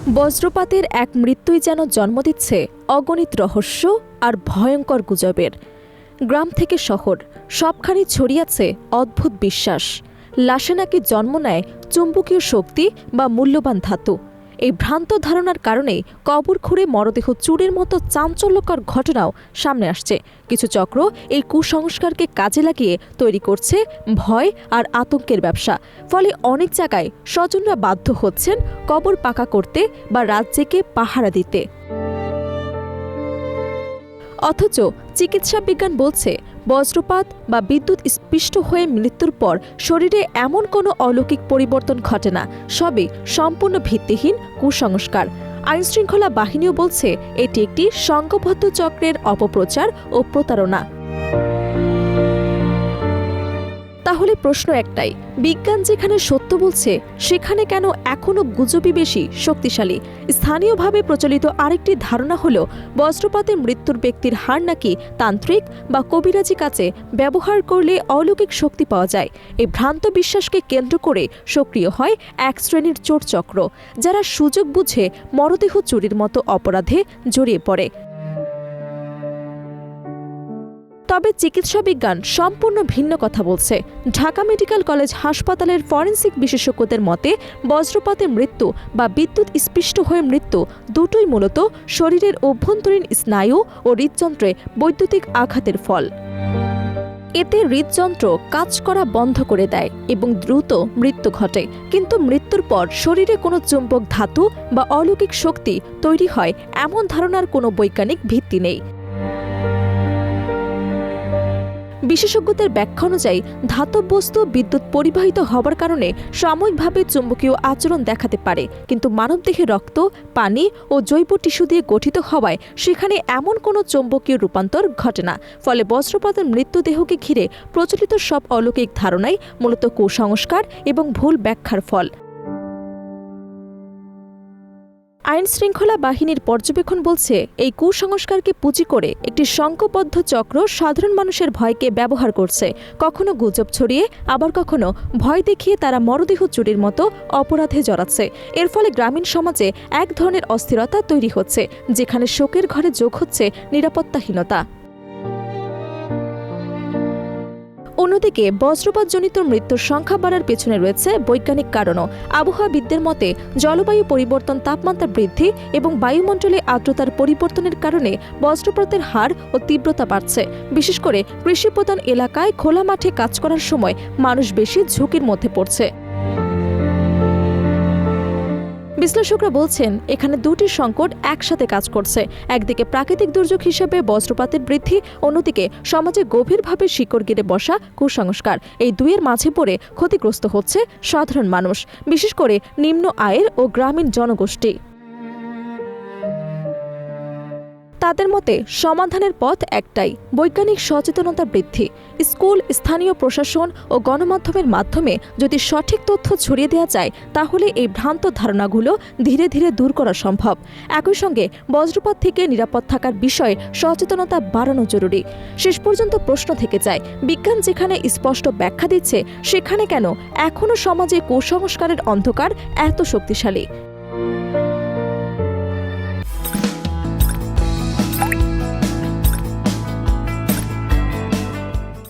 বজ্রপাতের এক মৃত্যুই যেন জন্ম দিচ্ছে অগণিত রহস্য আর ভয়ঙ্কর গুজবের। গ্রাম থেকে শহর সবখানি ছড়িয়েছে অদ্ভুত বিশ্বাস। লাশে নাকি জন্ম নেয় চুম্বকীয় শক্তি বা মূল্যবান ধাতু। এই ভ্রান্ত ধারণার কারণেই কবর খুঁড়ে মরদেহ চুরির মতো চাঞ্চল্যকর ঘটনাও সামনে আসছে। কিছু চক্র এই কুসংস্কারকে কাজে লাগিয়ে তৈরি করছে ভয় আর আতঙ্কের ব্যবসা। ফলে অনেক জায়গায় স্বজনরা বাধ্য হচ্ছেন কবর পাকা করতে বা রাত জেগে পাহারা দিতে। অথচ চিকিৎসা বিজ্ঞান বলছে বজ্রপাত বা বিদ্যুৎ স্পৃষ্ট হয়ে মৃত্যুর পর শরীরে এমন কোনো অলৌকিক পরিবর্তন ঘটে না, সবই সম্পূর্ণ ভিত্তিহীন কুসংস্কার। আইনশৃঙ্খলা বাহিনীও বলছে এটি একটি সংঘবদ্ধ চক্রের অপপ্রচার ও প্রতারণা। তাহলে প্রশ্ন একটাই, বিজ্ঞান যেখানে সত্য বলছে সেখানে কেন এখনও গুজবই বেশি শক্তিশালী? স্থানীয়ভাবে প্রচলিত আরেকটি ধারণা হল বজ্রপাতে মৃত্যুর ব্যক্তির হাড় নাকি তান্ত্রিক বা কবিরাজি কাজে ব্যবহার করলে অলৌকিক শক্তি পাওয়া যায়। এই ভ্রান্ত বিশ্বাসকে কেন্দ্র করে সক্রিয় হয় এক শ্রেণীর চোর চক্র, যারা সুযোগ বুঝে মরদেহ চুরির মতো অপরাধে জড়িয়ে পড়ে। তবে চিকিৎসা বিজ্ঞান সম্পূর্ণ ভিন্ন কথা বলছে। ঢাকা মেডিকেল কলেজ হাসপাতালের ফরেনসিক বিশেষজ্ঞদের মতে বজ্রপাতে মৃত্যু বা বিদ্যুৎ স্পৃষ্ট হয়ে মৃত্যু দুটোই মূলত শরীরের অভ্যন্তরীণ স্নায়ু ও হৃদযন্ত্রে বৈদ্যুতিক আঘাতের ফল। এতে হৃদযন্ত্র কাজ করা বন্ধ করে দেয় এবং দ্রুত মৃত্যু ঘটে। কিন্তু মৃত্যুর পর শরীরে কোনো চুম্বক ধাতু বা অলৌকিক শক্তি তৈরি হয় এমন ধারণার কোনো বৈজ্ঞানিক ভিত্তি নেই। বিশেষজ্ঞদের ব্যাখ্যা অনুযায়ী ধাতব বস্তু বিদ্যুৎ পরিবাহিত হবার কারণে সাময়িকভাবে চুম্বকীয় আচরণ দেখাতে পারে, কিন্তু মানবদেহে রক্ত, পানি ও জৈব টিস্যু দিয়ে গঠিত হওয়ায় সেখানে এমন কোনো চৌম্বকীয় রূপান্তর ঘটে না। ফলে বজ্রপাতের মৃত্যুদেহকে ঘিরে প্রচলিত সব অলৌকিক ধারণাই মূলত কুসংস্কার এবং ভুল ব্যাখ্যার ফল। আইন শৃঙ্খলা বাহিনীর পর্যবেক্ষণ বলছে এই কুসংস্কারকে পুঁজি করে একটি সংঘবদ্ধ চক্র সাধারণ মানুষের ভয়কে ব্যবহার করছে। কখনো গুজব ছড়িয়ে, আবার কখনো ভয় দেখিয়ে তারা মরদেহ চুরির মতো অপরাধে জড়াচ্ছে। এর ফলে গ্রামীণ সমাজে এক ধরনের অস্থিরতা তৈরি হচ্ছে, যেখানে শোকের ঘরে যোগ হচ্ছে নিরাপত্তাহীনতা। অন্যদিকে বজ্রপাতজনিত মৃত্যুর সংখ্যা বাড়ার পেছনে রয়েছে বৈজ্ঞানিক কারণও। আবহাওয়াবিদদের মতে জলবায়ু পরিবর্তন, তাপমাত্রা বৃদ্ধি এবং বায়ুমণ্ডলে আর্দ্রতার পরিবর্তনের কারণে বজ্রপাতের হার ও তীব্রতা বাড়ছে। বিশেষ করে কৃষিপ্রধান এলাকায় খোলা মাঠে কাজ করার সময় মানুষ বেশি ঝুঁকির মধ্যে পড়ছে। বিশ্লেষকরা বলছেন এখানে দুটি সংকট একসাথে কাজ করছে। একদিকে প্রাকৃতিক দুর্যোগ হিসেবে বজ্রপাতের বৃদ্ধি, অন্যদিকে সমাজে গভীরভাবে শিকড় গেড়ে বসা কুসংস্কার। এই দুইয়ের মাঝে পড়ে ক্ষতিগ্রস্ত হচ্ছে সাধারণ মানুষ, বিশেষ করে নিম্ন আয়ের ও গ্রামীণ জনগোষ্ঠী। তাদের মতে সমাধানের পথ একটাই, বৈজ্ঞানিক সচেতনতা বৃদ্ধি। স্কুল, স্থানীয় প্রশাসন ও গণমাধ্যমের মাধ্যমে যদি সঠিক তথ্য ছড়িয়ে দেওয়া যায়, তাহলে এই ভ্রান্ত ধারণাগুলো ধীরে ধীরে দূর করা সম্ভব। একই সঙ্গে বজ্রপাত থেকে নিরাপদ থাকার বিষয়ে সচেতনতা বাড়ানো জরুরি। শেষ পর্যন্ত প্রশ্ন থেকে যায়, বিজ্ঞান যেখানে স্পষ্ট ব্যাখ্যা দিচ্ছে, সেখানে কেন এখনও সমাজে কুসংস্কারের অন্ধকার এত শক্তিশালী?